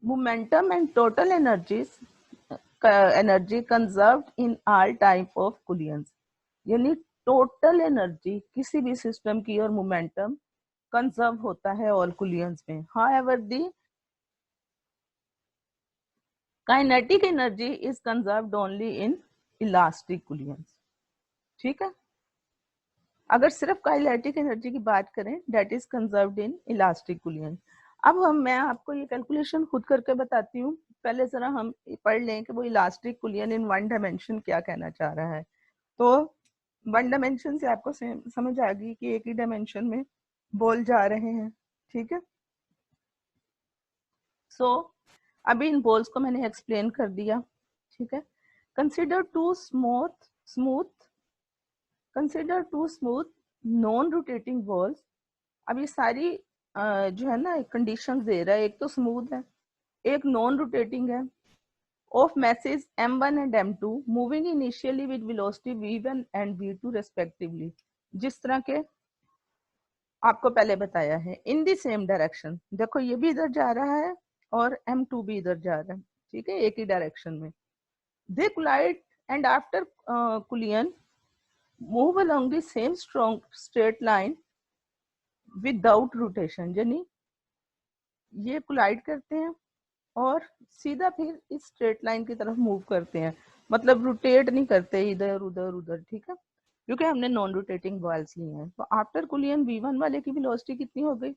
momentum and total energy conserved in all type of collisions, यानी total energy किसी भी system की और मोमेंटम कंजर्व होता है ऑल कुलियंस में. However the kinetic energy is conserved only in elastic collisions. ठीक है, अगर सिर्फ काइनेटिक एनर्जी की बात करें that is conserved in elastic collisions. अब मैं आपको ये कैलकुलेशन खुद करके बताती हूँ. पहले जरा हम पढ़ लें कि वो इलास्टिक कुलियन इन वन डायमेंशन क्या कहना चाह रहा है. तो वन डायमेंशन से आपको समझ आ गई कि एक ही डायमेंशन में बॉल जा रहे हैं. ठीक है, सो अभी इन बॉल्स को मैंने एक्सप्लेन कर दिया. ठीक है, consider two smooth non rotating balls. अब ये सारी जो है ना कंडीशंस दे रहा है. एक तो स्मूथ है, एक नॉन रोटेटिंग है, of masses m1 and m2 moving initially with velocity v1 and v2 respectively, जिस तरह के आपको पहले बताया है. इन दी सेम डायरेक्शन, देखो ये भी इधर जा रहा है और m2 भी इधर जा रहा है. ठीक है, एक ही डायरेक्शन में. They collide and after collision move along the same strong straight line without rotation, यानी ये कोलाइड करते हैं और सीधा फिर इस स्ट्रेट लाइन की तरफ मूव करते हैं, मतलब रोटेट नहीं करते इधर उधर उधर. ठीक है, क्योंकि हमने नॉन रोटेटिंग बॉल्स लिए हैं. तो आफ्टर कुलियन v1 वाले की वेलोसिटी कितनी हो गई,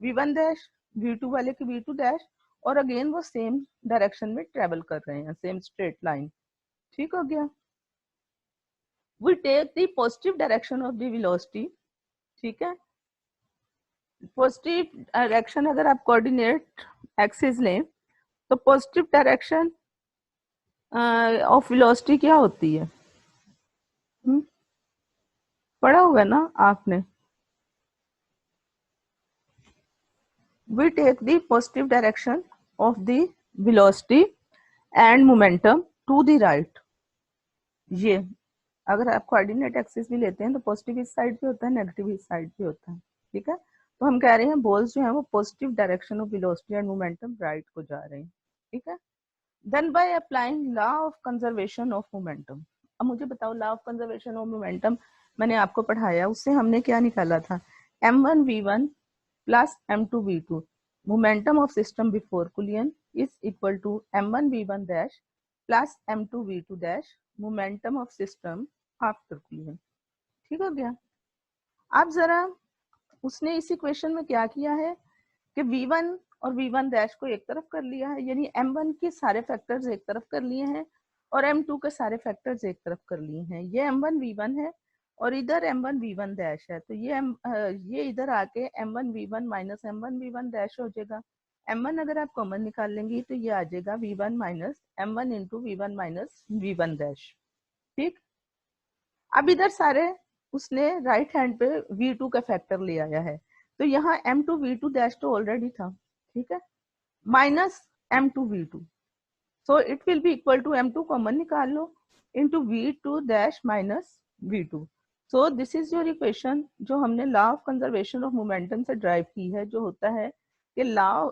v1 डैश, v2 वाले की v2 डैश, और अगेन वो सेम डायरेक्शन में ट्रेवल कर रहे हैं, सेम स्ट्रेट लाइन. ठीक हो गया. We take the positive direction of the velocity. ठीक है, पॉजिटिव डायरेक्शन अगर आप कोऑर्डिनेट एक्सिस लें तो पॉजिटिव डायरेक्शन ऑफ वेलोसिटी क्या होती है, पढ़ा हुआ ना आपने. We take the positive direction of the velocity and momentum to the right. ये अगर आप कोऑर्डिनेट एक्सिस भी लेते हैं तो पॉजिटिव इस साइड पे होता है, नेगेटिव इस साइड पे होता है. ठीक है, तो हम कह रहे हैं बॉल्स जो है वो positive direction of velocity and momentum right को जा रहे हैं. ठीक है, then by applying law of conservation of momentum. अब मुझे बताओ, law of conservation of momentum मैंने आपको पढ़ाया, उससे हमने क्या निकाला था, m1v1 plus m2v2 momentum of system before collision is equal to m1v1 dash plus m2v2 dash momentum of system after collision. ठीक हो गया. अब जरा उसने इस इक्वेशन में क्या किया है कि v1 और v1 डैश को एक तरफ कर लिया है, यानी m1 के सारे फैक्टर्स एक तरफ कर लिए हैं और m2 के सारे फैक्टर्स एक तरफ कर लिए हैं. ये m1 v1 है और इधर m1 v1 डैश है, तो ये इधर आके m1 v1 minus m1 v1 dash हो जाएगा. m1 अगर आप कॉमन निकाल लेंगे तो ये आ जाएगा v1 minus m1 into v1 minus v1 dash. ठीक, अब इधर सारे उसने राइट हैंड पे v2 का फैक्टर ले आया है, तो यहाँ m2 v2 डैश तो ऑलरेडी था. ठीक है, minus m2 v2, so it will be equal to m2 common निकाल लो into v2 dash minus v2. So this is your equation जो हमने law of conservation of momentum से ड्राइव की है, जो होता है कि law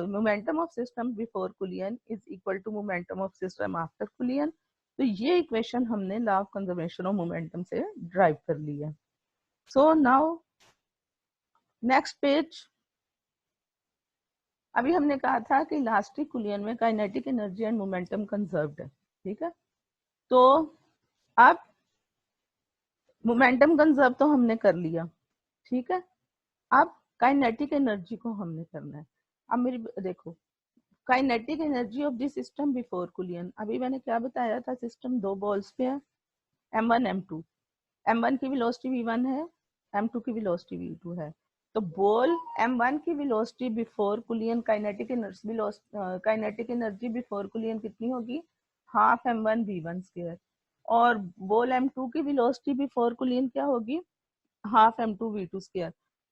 momentum of system before collision is equal to momentum of system after collision. तो ये इक्वेशन हमने law of conservation of momentum से ड्राइव कर ली है. So now next page. अभी हमने कहा था कि इलास्टिक कुलियन में kinetic energy and momentum conserved है. ठीक है, तो अब मोमेंटम कंजर्व तो हमने कर लिया. ठीक है, अब काइनेटिक एनर्जी को हमने करना है. अब मेरी देखो, kinetic energy of the system before कुलियन. अभी मैंने क्या बताया था, सिस्टम दो बॉल्स पे है, m1 m2. m1 की वेलोसिटी v1 है, m2 की वेलोसिटी v2 है. तो बॉल m1 की velocity before कुलियन kinetic energy before कुलियन कितनी होगी, हाफ m1 v1 स्क्वायर. और बॉल m2 की वेलोसिटी बिफोर कुलियन क्या होगी, हाफ m2 v2 स्क्वायर.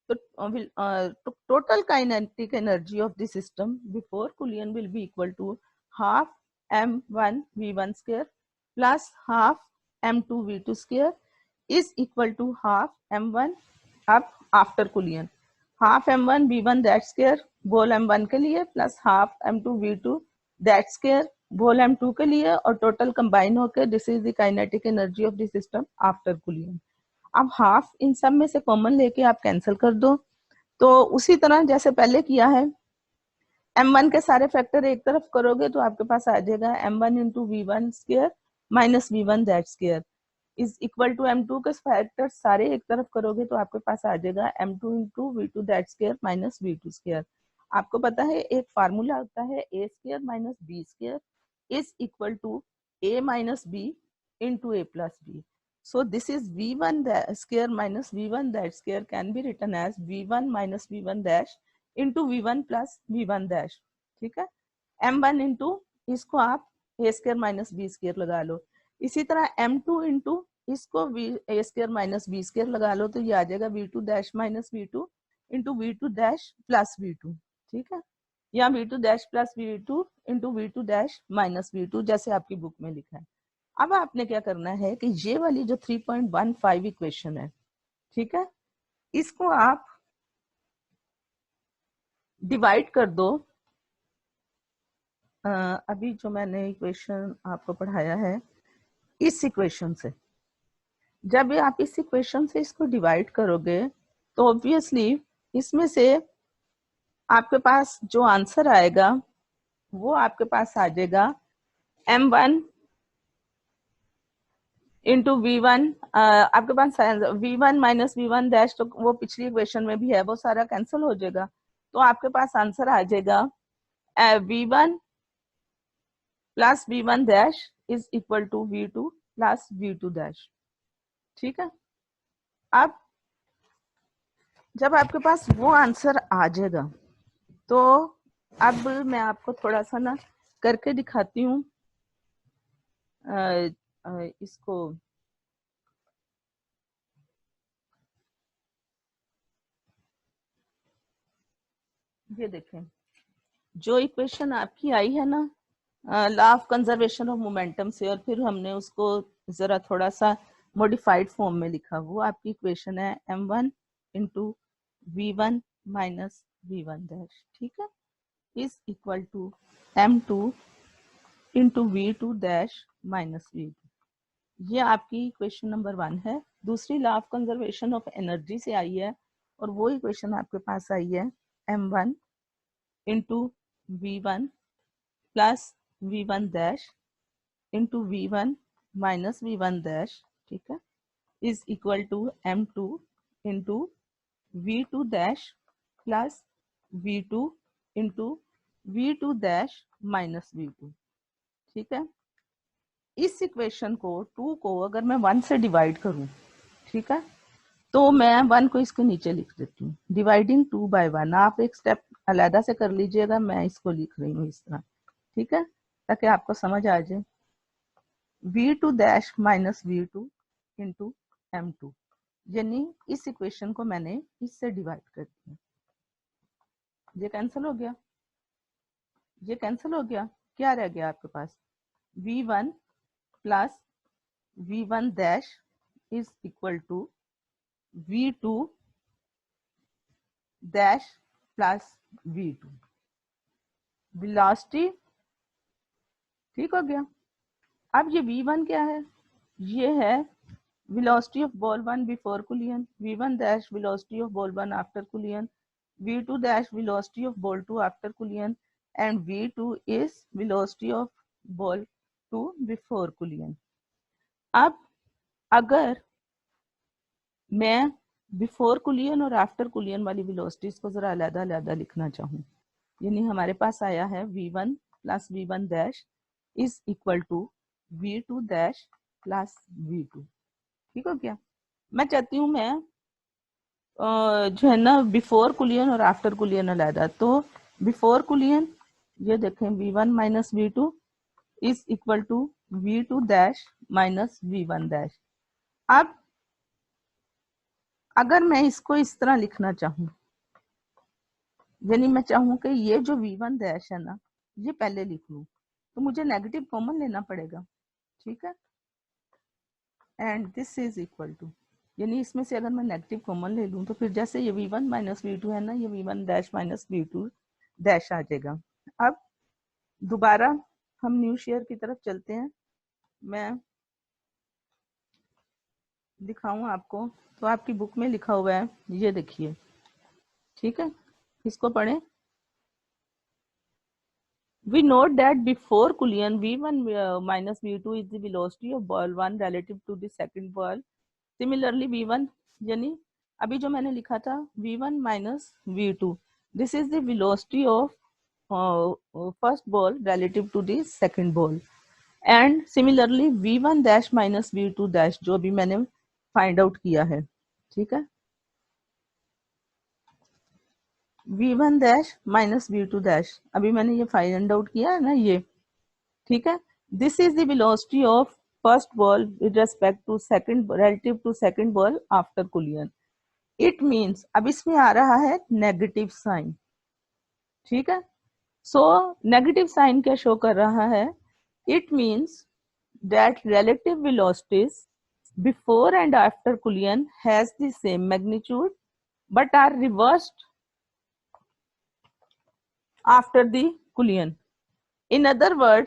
तो total kinetic energy of the system before collision will be equal to half m1 v1 square plus half m2 v2 square is equal to half m1 अब after collision. Half m1 v1 that square whole m1 के लिए plus half m2 v2 that square whole m2 के लिए, और total combine होकर this is the kinetic energy of the system after cooling. अब half in सब में से कॉमन लेके आप कैंसिल कर दो, तो उसी तरह जैसे पहले किया है m1 के सारे फैक्टर एक तरफ करोगे तो आपके पास आ जाएगा m1 into v one square minus v one that square is equal to m2 के फैक्टर सारे एक तरफ करोगे तो आपके पास आ जाएगा m2 into v two that square minus v two square. आपको पता है एक फार्मूला होता है a square minus b square is equal to a minus b into a plus b. So this is v1 square minus v1 that square can be written as v1 minus v1 dash into v1 plus v1 dash। ठीक है, m1 into इसको आप a square minus b square लगा लो, इसी तरह m2 into इसको a square minus b square लगा लो, तो ये आ जाएगा v2 dash minus v2 into v2 dash plus v2। ठीक है, या v2 dash plus v2 into v2 dash minus v2 जैसे आपकी बुक में लिखा है। अब आपने क्या करना है कि ये वाली जो 3.15 इक्वेशन है, ठीक है, इसको आप डिवाइड कर दो। अभी जो मैंने इक्वेशन आपको पढ़ाया है इस इक्वेशन से, जब आप इस इक्वेशन से इसको डिवाइड करोगे तो ऑब्वियसली इसमें से आपके पास जो आंसर आएगा वो आपके पास आ जाएगा m1 इंटू वी1, आपके पास v1 माइनस वी1 डैश, तो वो पिछली इक्वेशन में भी है, वो सारा कैंसिल हो जाएगा, तो आपके पास आंसर आ जाएगा v1 plus v1 dash is equal to v2 plus v2 dash. ठीक है, अब जब आपके पास वो आंसर आ जाएगा तो अब मैं आपको थोड़ा सा ना करके दिखाती हूँ इसको। ये देखें, जो इक्वेशन आपकी आई है ना law of conservation of momentum से, और फिर हमने उसको जरा थोड़ा सा मॉडिफाइड फॉर्म में लिखा, वो आपकी इक्वेशन है m1 into v one minus v one dash, ठीक है, is equal to m2 into v two dash minus v two. ये आपकी इक्वेशन नंबर 1 है। दूसरी law of conservation of energy से आई है, और वो इक्वेशन आपके पास आई है m1 into v one plus v one dash into v one minus v one dash, ठीक है, is equal to m2 into v two dash plus v two into v two dash minus v two. ठीक है, इस equation को 2 को अगर मैं 1 से डिवाइड करूं, ठीक है, तो मैं 1 को इसके नीचे लिख देती हूँ, डिवाइडिंग 2 बाय 1। आप एक स्टेप अलग से कर लीजिएगा, मैं इसको लिख रही हूँ इस तरह, ठीक है, ताकि आपको समझ आ जाए। v2 dash minus v2 into m2, यानी इस इक्वेशन को मैंने इससे डिवाइड कर दिया। ये कैंसिल हो गया, ये कैंसिल हो गया, क्या रह गया आपके पास v1 plus v1 dash is equal to v2 dash plus v2, velocity. ठीक हो गया। अब ये v1 क्या है, ये है velocity of ball 1 before collision, v1 dash velocity of ball 1 after collision, v2 dash velocity of ball 2 after collision, and v2 is velocity of ball 2 before collision। अब अगर मैं बिफोर कुलियन और आफ्टर कुलियन वाली वेलोसिटीज को जरा अलग अलग लिखना चाहूँ, यानी हमारे पास आया है v1 plus v1 dash is equal to v2 dash plus v2। ठीक हो गया। मैं चाहती हूँ मैं जो है ना बिफोर कुलियन और आफ्टर कुलियन अलग, तो बिफोर कुलियन ये देखें v1 minus v2 is equal to v2 dash minus v1 dash. अब अगर मैं इसको इस तरह लिखना चाहूँ, यानी मैं चाहूँ कि ये जो v1 डैश है ना ये पहले लिख लूँ, तो मुझे नेगेटिव कॉमन लेना पड़ेगा, ठीक है, and this is equal to यानी इसमें से अगर मैं नेगेटिव कॉमन ले लूँ तो फिर जैसे ये v1 माइनस v2 है ना, ये v1 dash minus v2 dash आ जाएगा। अब दोबारा हम न्यू शेयर की तरफ चलते हैं, मैं दिखाऊं आपको, तो आपकी बुक में लिखा हुआ है, ये देखिए, ठीक है, इसको पढ़ें। We note that before collision, v1 minus v2 is the velocity of ball 1 relative to the second ball. Similarly, v1 यानी अभी जो मैंने लिखा था v1 minus v2, this is the velocity of first ball relative to the second ball. And similarly, v1 dash minus v2 dash जो अभी मैंने find out किया है, ठीक है, v1 dash minus v2 dash अभी मैंने ये फाइंड आउट किया है ना, ये ठीक है। This is the velocity of first ball with respect to second relative to second ball after collision. It means अब इसमें आ रहा है नेगेटिव साइन, ठीक है। सो नेगेटिव साइन क्या शो कर रहा है? It means that relative velocities before and after collision has the same magnitude but are reversed after the collision. In other words,